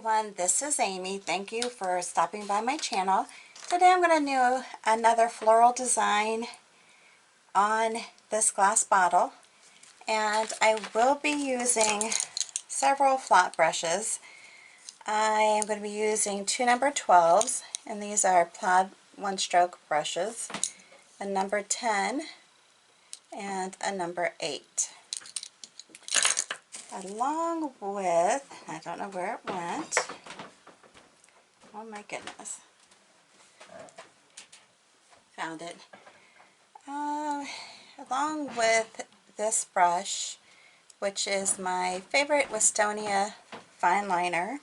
everyone, this is Amy. Thank you for stopping by my channel. Today I'm going to do another floral design on this glass bottle, and I will be using several flat brushes. I am going to be using two number 12s, and these are plaid one stroke brushes, a number 10 and a number 8. Along with, I don't know where it went, oh my goodness, found it. Along with this brush, which is my favorite Wistonia fine liner,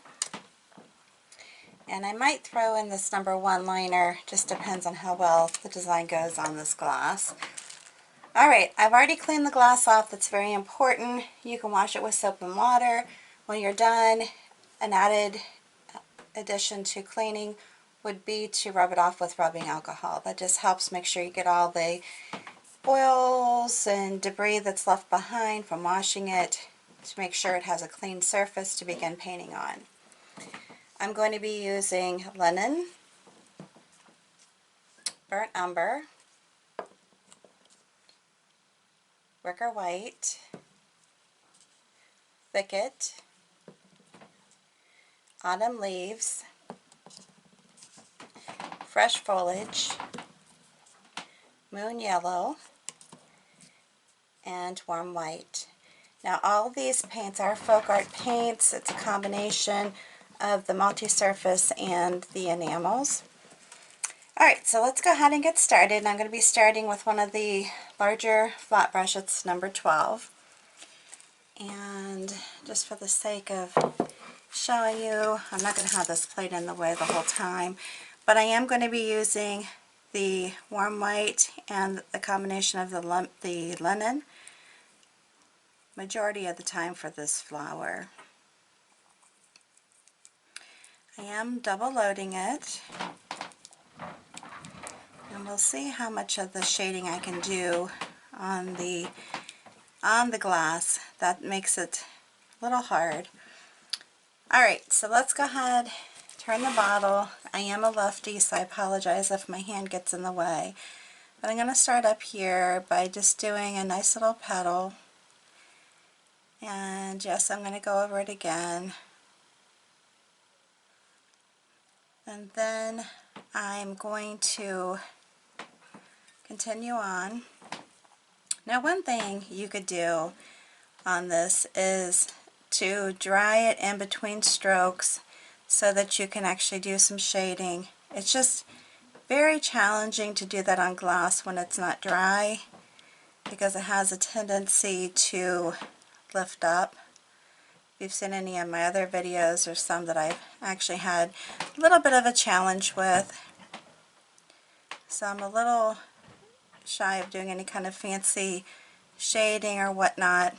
and I might throw in this number 1 liner, just depends on how well the design goes on this glass. Alright, I've already cleaned the glass off. That's very important. You can wash it with soap and water. When you're done, an added addition to cleaning would be to rub it off with rubbing alcohol. That just helps make sure you get all the oils and debris that's left behind from washing it, to make sure it has a clean surface to begin painting on. I'm going to be using linen, burnt umber, Wicker White, Thicket, autumn leaves, fresh foliage, moon yellow, and warm white. Now all of these paints are folk art paints. It's a combination of the multi-surface and the enamels. Alright, so let's go ahead and get started. I'm going to be starting with one of the larger flat brushes, it's number 12. And just for the sake of showing you, I'm not going to have this plate in the way the whole time, but I am going to be using the warm white and the combination of the linen majority of the time for this flower. I am double loading it, and we'll see how much of the shading I can do on the glass. That makes it a little hard. Alright, so let's go ahead, turn the bottle. I am a lefty, so I apologize if my hand gets in the way. But I'm going to start up here by just doing a nice little petal. And yes, I'm going to go over it again. And then I'm going to continue on. Now one thing you could do on this is to dry it in between strokes so that you can actually do some shading. It's just very challenging to do that on glass when it's not dry, because it has a tendency to lift up. If you've seen any of my other videos, or some that I've actually had a little bit of a challenge with. So I'm a little shy of doing any kind of fancy shading or whatnot.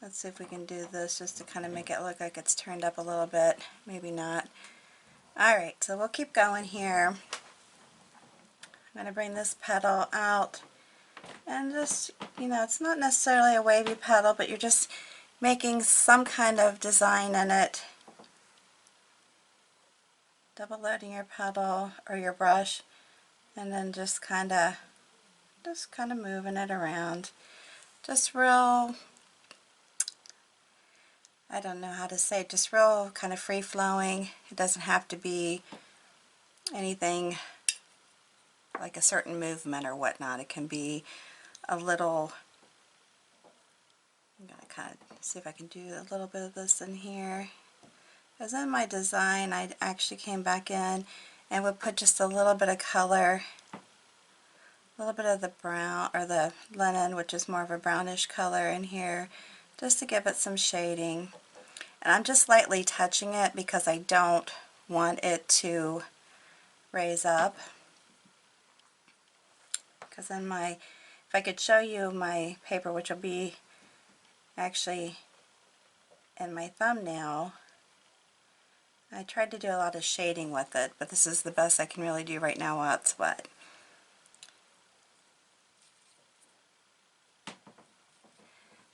Let's see if we can do this just to kind of make it look like it's turned up a little bit. Maybe not. Alright, so we'll keep going here. I'm going to bring this petal out and just, you know, it's not necessarily a wavy petal, but you're just making some kind of design in it. Double loading your petal or your brush, and then just kind of moving it around. Just real, I don't know how to say, just real kind of free flowing. It doesn't have to be anything like a certain movement or whatnot. It can be a little, I'm going to kind of see if I can do a little bit of this in here. Because in my design I actually came back in and would put just a little bit of color, a little bit of the brown or the linen, which is more of a brownish color, in here just to give it some shading. And I'm just lightly touching it because I don't want it to raise up. Because in my, if I could show you my paper, which will be actually in my thumbnail, I tried to do a lot of shading with it, but this is the best I can really do right now while it's wet.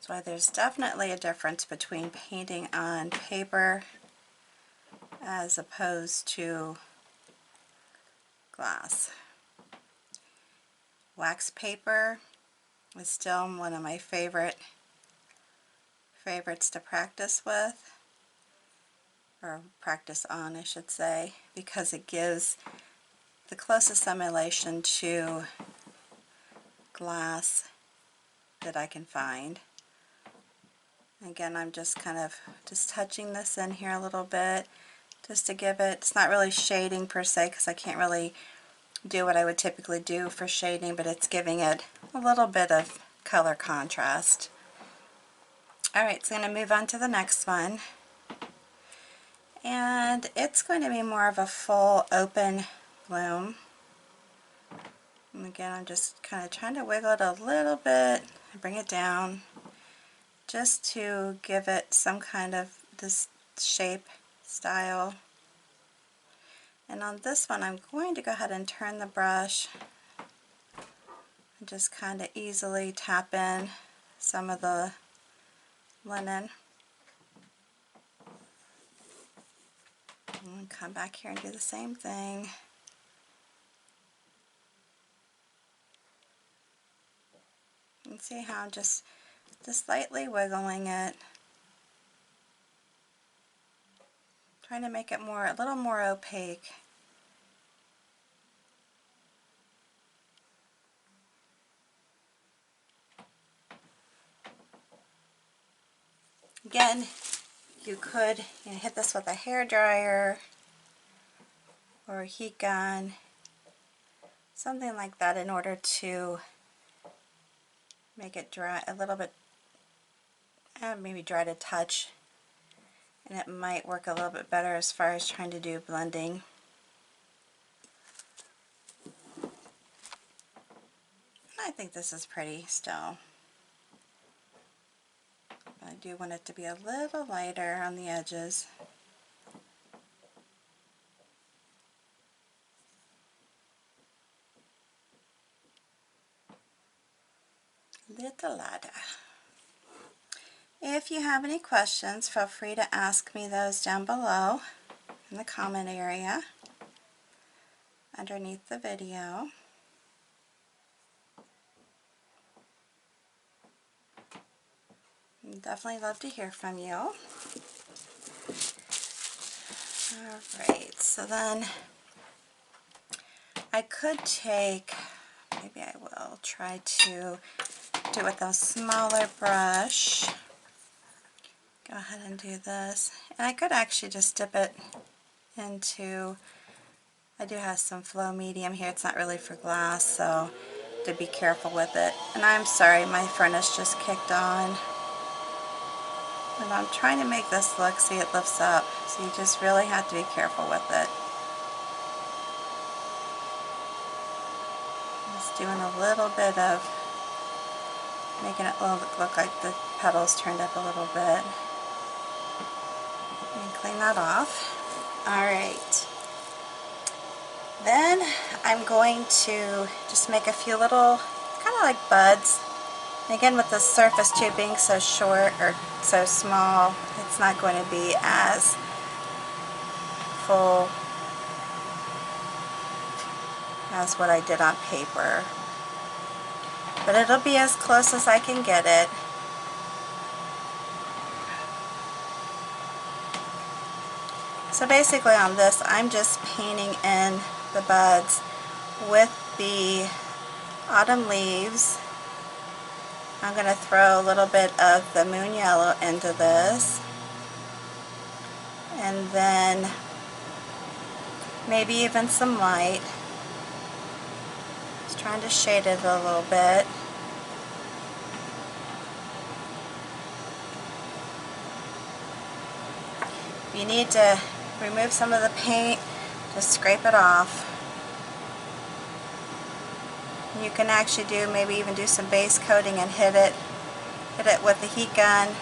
That's why there's definitely a difference between painting on paper as opposed to glass. Wax paper is still one of my favorites to practice with, or practice on I should say, because it gives the closest simulation to glass that I can find. Again, I'm just kind of just touching this in here a little bit just to give it, it's not really shading per se because I can't really do what I would typically do for shading, but it's giving it a little bit of color contrast. Alright, so I'm going to move on to the next one, and it's going to be more of a full open bloom. And again, I'm just kind of trying to wiggle it a little bit and bring it down just to give it some kind of this shape, style. And on this one, I'm going to go ahead and turn the brush and just kind of easily tap in some of the linen. And come back here and do the same thing. And see how I'm just lightly wiggling it, trying to make it a little more opaque. Again, you could hit this with a hair dryer or a heat gun, something like that, in order to make it dry a little bit, maybe dry to touch, and it might work a little bit better as far as trying to do blending. I think this is pretty still. I do want it to be a little lighter on the edges. Little lighter. If you have any questions, feel free to ask me those down below in the comment area underneath the video. I'd definitely love to hear from you. Alright, so then I could take, maybe I will try to do it with a smaller brush. Go ahead and do this. And I could actually just dip it into, I do have some flow medium here. It's not really for glass, so to be careful with it. And I'm sorry, my furnace just kicked on. And I'm trying to make this look, see, it lifts up. So you just really have to be careful with it. Just doing a little bit of making it look like the petals turned up a little bit. And clean that off. Alright. Then I'm going to just make a few little, kind of like buds. Again, with the surface tube being so short or so small, it's not going to be as full as what I did on paper. But it'll be as close as I can get it. So basically on this, I'm just painting in the buds with the autumn leaves. I'm going to throw a little bit of the moon yellow into this, and then maybe even some white. Just trying to shade it a little bit. If you need to remove some of the paint, just scrape it off. You can actually maybe even do some base coating and hit it with the heat gun,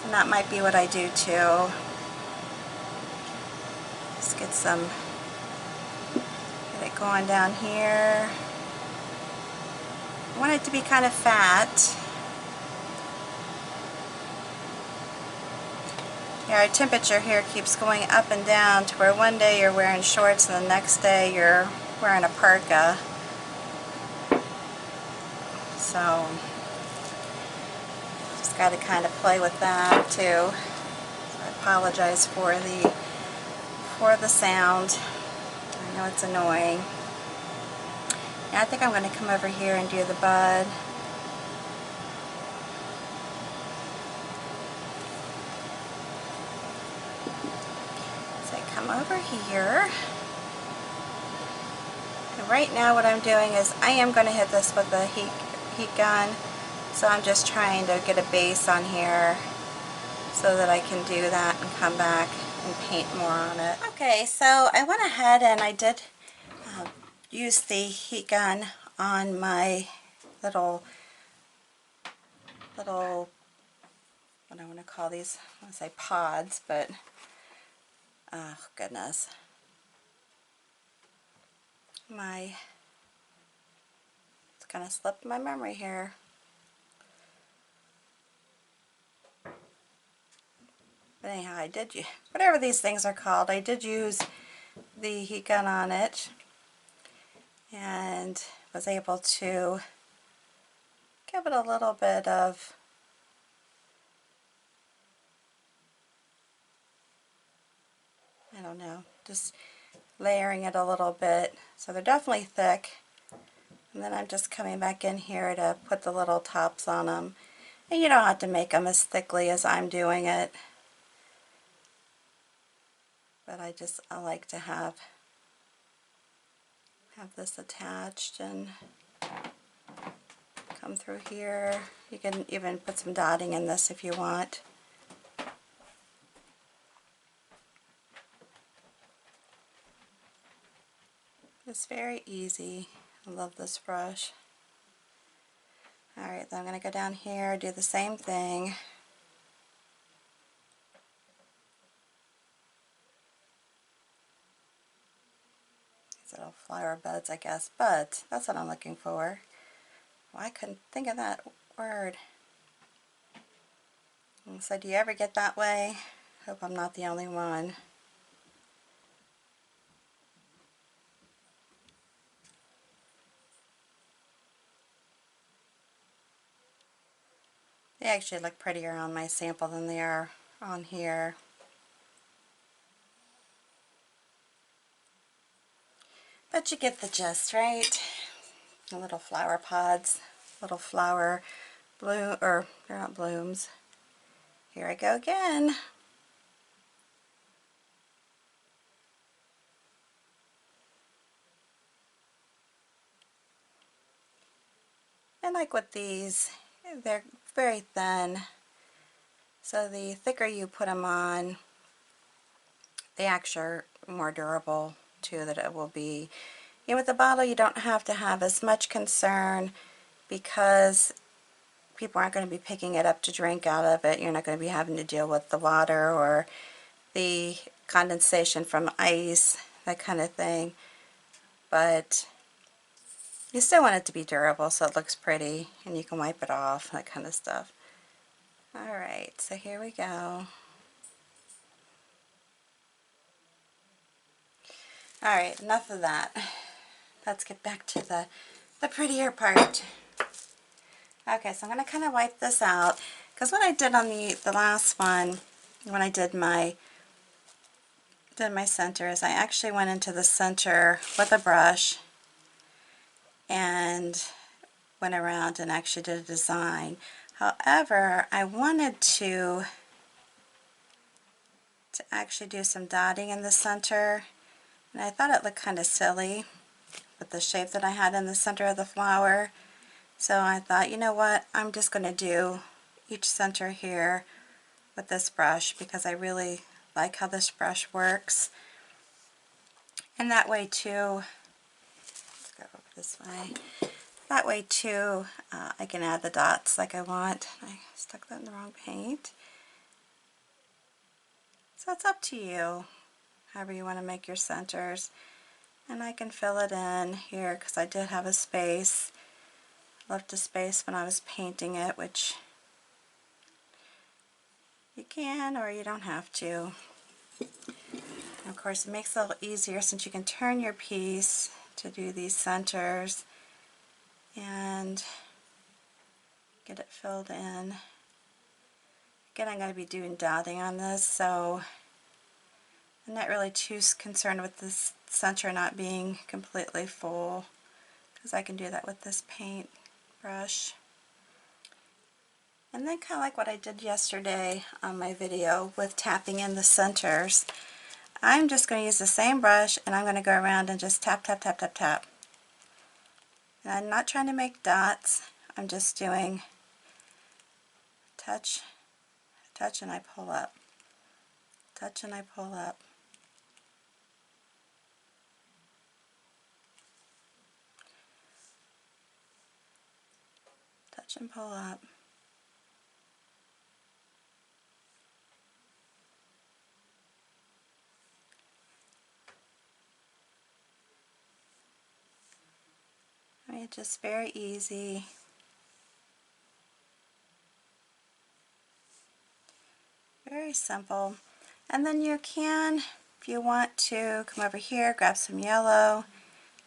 and that might be what I do too. Just get it going down here. I want it to be kind of fat. our temperature here keeps going up and down to where one day you're wearing shorts and the next day you're wearing a parka. So just got to kind of play with that too. So I apologize for the sound. I know it's annoying. Yeah, I think I'm going to come over here and do the bud. So I come over here. And right now what I'm doing is I am going to hit this with a heat gun. So I'm just trying to get a base on here so that I can do that and come back and paint more on it. Okay, so I went ahead and I did use the heat gun on my little, what do I want to call these? I want to say pods, but oh goodness. It's kind of slipped my memory here. But anyhow, I did use, whatever these things are called, I did use the heat gun on it and was able to give it a little bit of, I don't know, just layering it a little bit. So they're definitely thick. And then I'm just coming back in here to put the little tops on them. And you don't have to make them as thickly as I'm doing it. But I like to have this attached and come through here. You can even put some dotting in this if you want. It's very easy. I love this brush. Alright, then I'm going to go down here, do the same thing. These little flower buds, I guess. Buds, that's what I'm looking for. Well, I couldn't think of that word. And so do you ever get that way? Hope I'm not the only one. They actually look prettier on my sample than they are on here. But you get the gist, right? The little flower pods, little flower bloom, or they're not blooms. Here I go again. And like with these, they're very thin. So the thicker you put them on, they actually are more durable too, that it will be. You know, with the bottle you don't have to have as much concern because people aren't going to be picking it up to drink out of it. You're not going to be having to deal with the water or the condensation from ice, that kind of thing. But you still want it to be durable so it looks pretty and you can wipe it off, that kind of stuff. Alright, so here we go. Alright, enough of that. Let's get back to the prettier part. Okay, so I'm going to kind of wipe this out, because what I did on the last one, when I did my center, is I actually went into the center with a brush and went around and actually did a design. However, I wanted to actually do some dotting in the center, and I thought it looked kind of silly with the shape that I had in the center of the flower. So I thought, you know what, I'm just going to do each center here with this brush because I really like how this brush works. And that way too, let's go over this way, that way too I can add the dots like I want. I stuck that in the wrong paint. So it's up to you, however you want to make your centers. And I can fill it in here because I did have a space, left a space when I was painting it, which You can, or you don't have to. And of course, it makes it a little easier since you can turn your piece to do these centers and get it filled in. Again, I'm going to be doing dotting on this, so I'm not really too concerned with this center not being completely full, because I can do that with this paint brush. And then kind of like what I did yesterday on my video with tapping in the centers, I'm just going to use the same brush and I'm going to go around and just tap, tap, tap, tap, tap. And I'm not trying to make dots, I'm just doing touch, touch, and I pull up. Touch and I pull up. Touch and pull up. I mean, just very easy. Very simple. And then you can, if you want to, come over here, grab some yellow,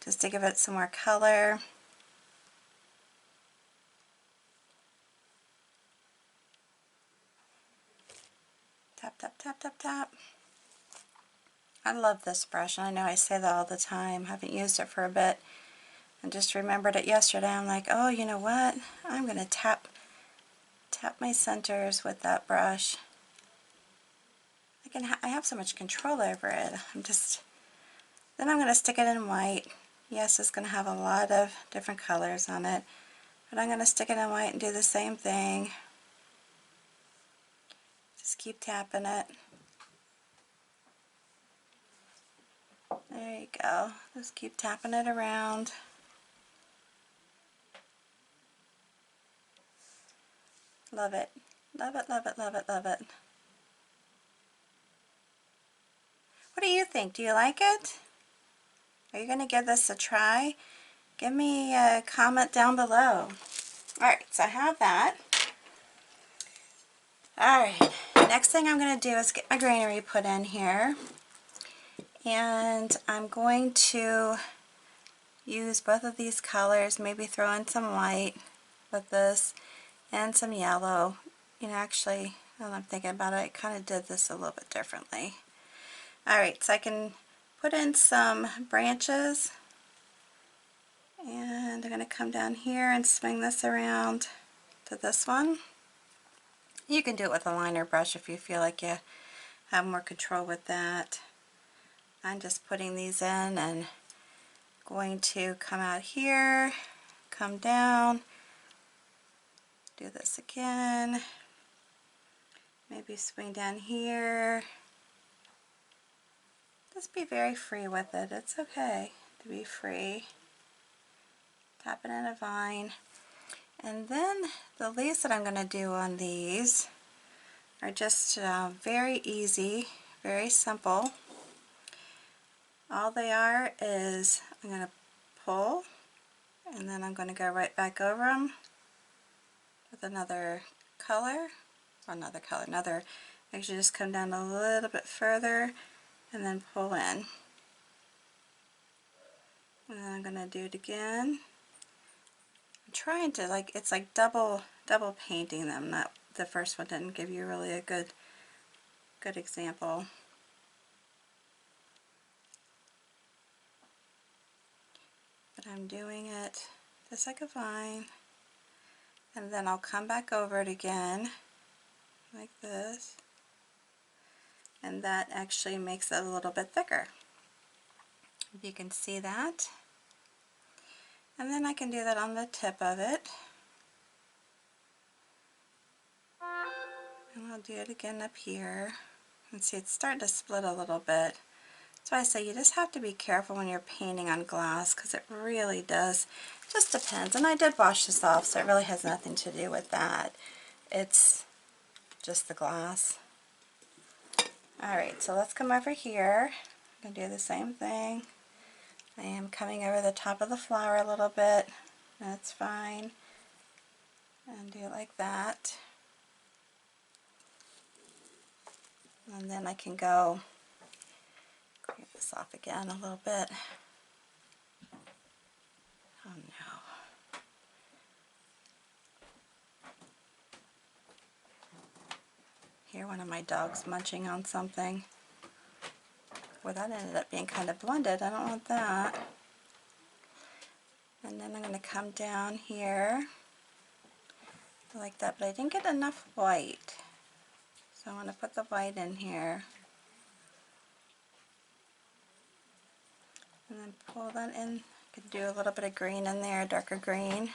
just to give it some more color. Tap, tap, tap, tap, tap. I love this brush. I know I say that all the time. Haven't used it for a bit. And just remembered it yesterday. I'm like, oh, you know what? I'm going to tap my centers with that brush. I have so much control over it. Then I'm going to stick it in white. Yes, it's going to have a lot of different colors on it, but I'm going to stick it in white and do the same thing. Just keep tapping it. There you go. Just keep tapping it around. Love it. Love it, love it, love it, love it. What do you think? Do you like it? Are you going to give this a try? Give me a comment down below. Alright, so I have that. Alright, next thing I'm going to do is get my granary put in here. And I'm going to use both of these colors, maybe throw in some white with this and some yellow. You know, actually, now that I'm thinking about it, I kind of did this a little bit differently. Alright, so I can put in some branches, and I'm going to come down here and swing this around to this one. You can do it with a liner brush if you feel like you have more control with that. I'm just putting these in and going to come out here, come down, do this again, maybe swing down here. Just be very free with it. It's okay to be free. Tap it in a vine. And then the leaves that I'm going to do on these are just very easy, very simple. All they are is I'm going to pull, and then I'm going to go right back over them with another color, actually just come down a little bit further and then pull in. And then I'm going to do it again. I'm trying to, it's like double painting them. Not the first one didn't give you really a good example. But I'm doing it just like a vine. And then I'll come back over it again like this. And that actually makes it a little bit thicker. If you can see that. And then I can do that on the tip of it. And I'll do it again up here. And see, it's starting to split a little bit. That's why I say you just have to be careful when you're painting on glass, because it really does, just depends. And I did wash this off, so it really has nothing to do with that. It's just the glass. Alright, so let's come over here. I'm going to do the same thing. I am coming over the top of the flower a little bit. That's fine. And do it like that. And then I can go clean this off again a little bit. Oh no. Here, one of my dogs munching on something. Well, that ended up being kind of blended. I don't want that. And then I'm going to come down here like that, but I didn't get enough white. So I want to put the white in here. And then pull that in. I could do a little bit of green in there, darker green.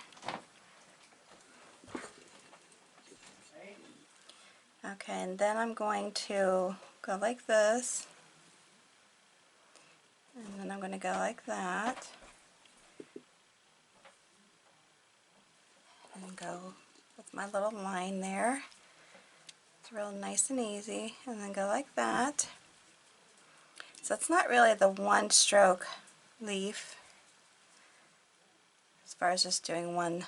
Okay, and then I'm going to go like this. And then I'm going to go like that. And go with my little line there. It's real nice and easy. And then go like that. So it's not really the one stroke leaf, as far as just doing one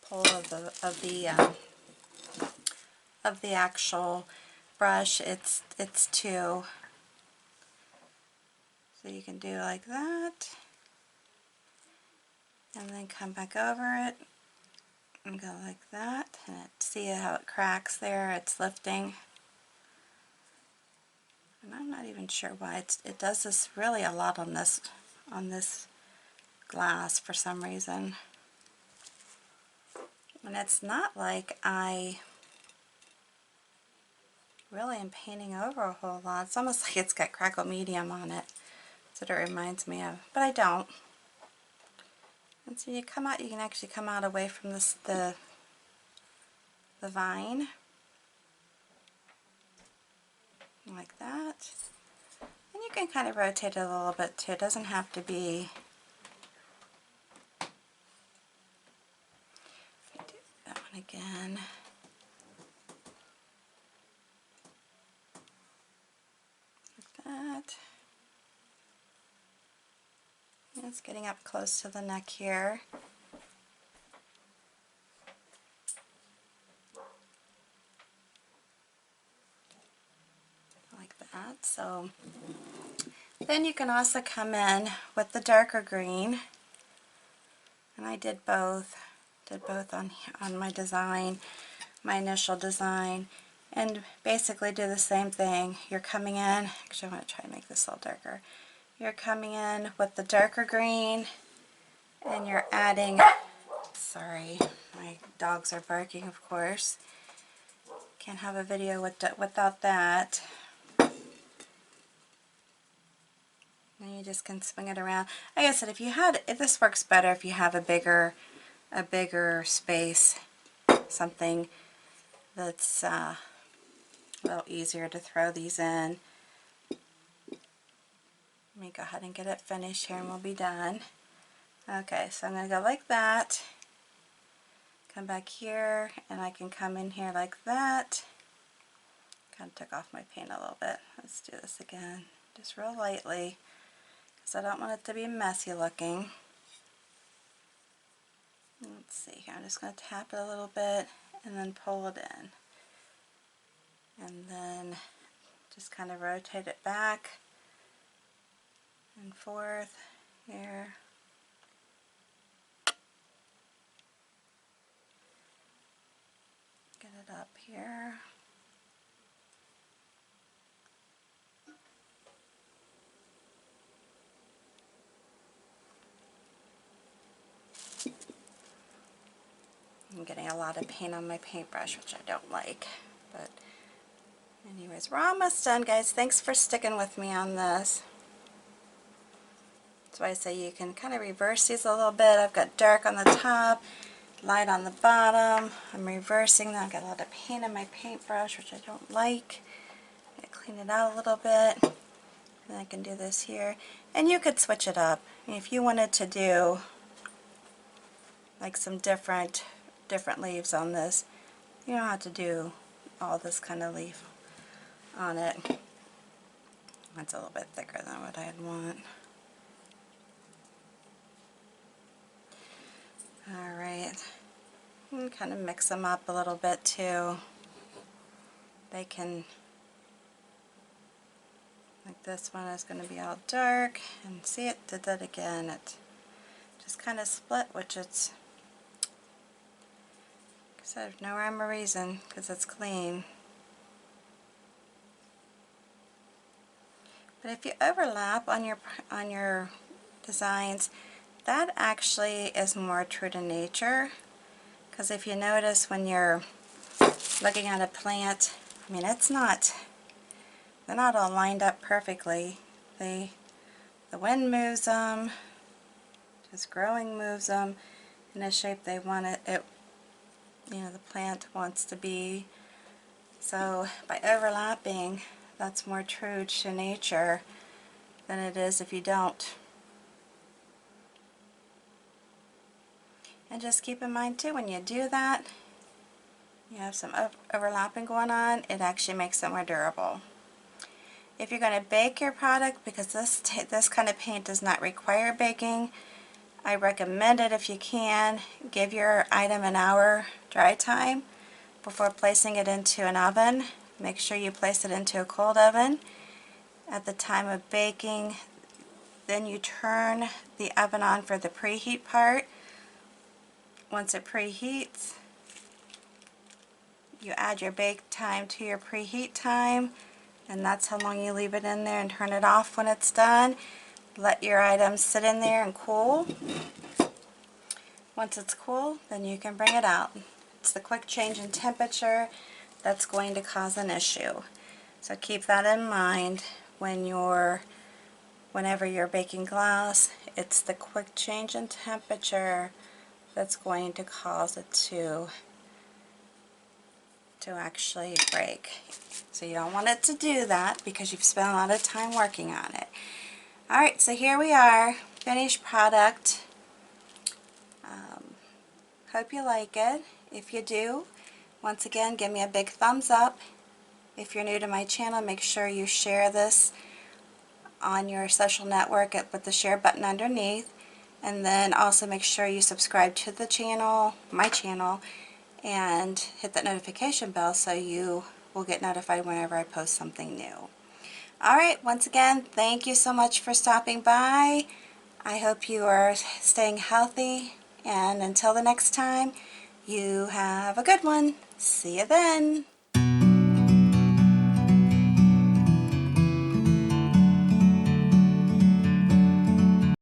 pull of the actual brush. It's two. So you can do like that, and then come back over it and go like that. And see how it cracks there? It's lifting. And I'm not even sure why it does this really a lot on this glass for some reason. And it's not like I really am painting over a whole lot. It's almost like it's got crackle medium on it. That's what it reminds me of. But I don't. And so you come out, you can actually come out away from this the vine. Like that. And you can kind of rotate it a little bit too. It doesn't have to be. Let me do that one again. Like that. And it's getting up close to the neck here. Like that. So then you can also come in with the darker green. And I did both on my design, my initial design, and basically do the same thing. You're coming in, actually I want to try to make this a little darker. You're coming in with the darker green, and you're adding, sorry, my dogs are barking, of course. Can't have a video without that. And you just can swing it around. Like I said, if this works better if you have a bigger space, something that's a little easier to throw these in. Let me go ahead and get it finished here and we'll be done. Okay, so I'm going to go like that, come back here, and I can come in here like that. Kind of took off my paint a little bit. Let's do this again, just real lightly, because I don't want it to be messy looking. Let's see here, I'm just going to tap it a little bit and then pull it in. And then just kind of rotate it back and forth here. Get it up here. I'm getting a lot of paint on my paintbrush, which I don't like, but anyways, we're almost done, guys. Thanks for sticking with me on this. That's why I say you can kind of reverse these a little bit. I've got dark on the top, light on the bottom. I'm reversing that. I've got a lot of paint on my paintbrush, which I don't like. I'm going to clean it out a little bit. And I can do this here. And you could switch it up. I mean, if you wanted to do like some different leaves on this, you don't have to do all this kind of leaf on it. That's a little bit thicker than what I'd want. Alright, and kind of mix them up a little bit too. they can, like this one is going to be all dark, and see, it did that again. It just kind of split, which it's, so no rhyme or reason, because it's clean. But if you overlap on your designs, that actually is more true to nature. Because if you notice when you're looking at a plant, I mean, they're not all lined up perfectly. The wind moves them, just growing moves them in the shape they want it, you know, the plant wants to be. So by overlapping, that's more true to nature than it is if you don't. And just keep in mind too, when you do that, you have some overlapping going on, it actually makes it more durable. If you're going to bake your product, because this kind of paint does not require baking, I recommend it if you can. Give your item an hour dry time before placing it into an oven. Make sure you place it into a cold oven. At the time of baking, then you turn the oven on for the preheat part. Once it preheats, you add your bake time to your preheat time, and that's how long you leave it in there, and turn it off when it's done. Let your items sit in there and cool. Once it's cool, then you can bring it out. It's the quick change in temperature that's going to cause an issue. So keep that in mind whenever you're baking glass. It's the quick change in temperature that's going to cause it to actually break. So you don't want it to do that because you've spent a lot of time working on it. Alright, so here we are, finished product. Hope you like it. If you do, once again, give me a big thumbs up. If you're new to my channel, make sure you share this on your social network with the share button underneath. And then also make sure you subscribe to the channel, my channel, and hit that notification bell so you will get notified whenever I post something new. Alright, once again, thank you so much for stopping by. I hope you are staying healthy, and until the next time, you have a good one. See you then.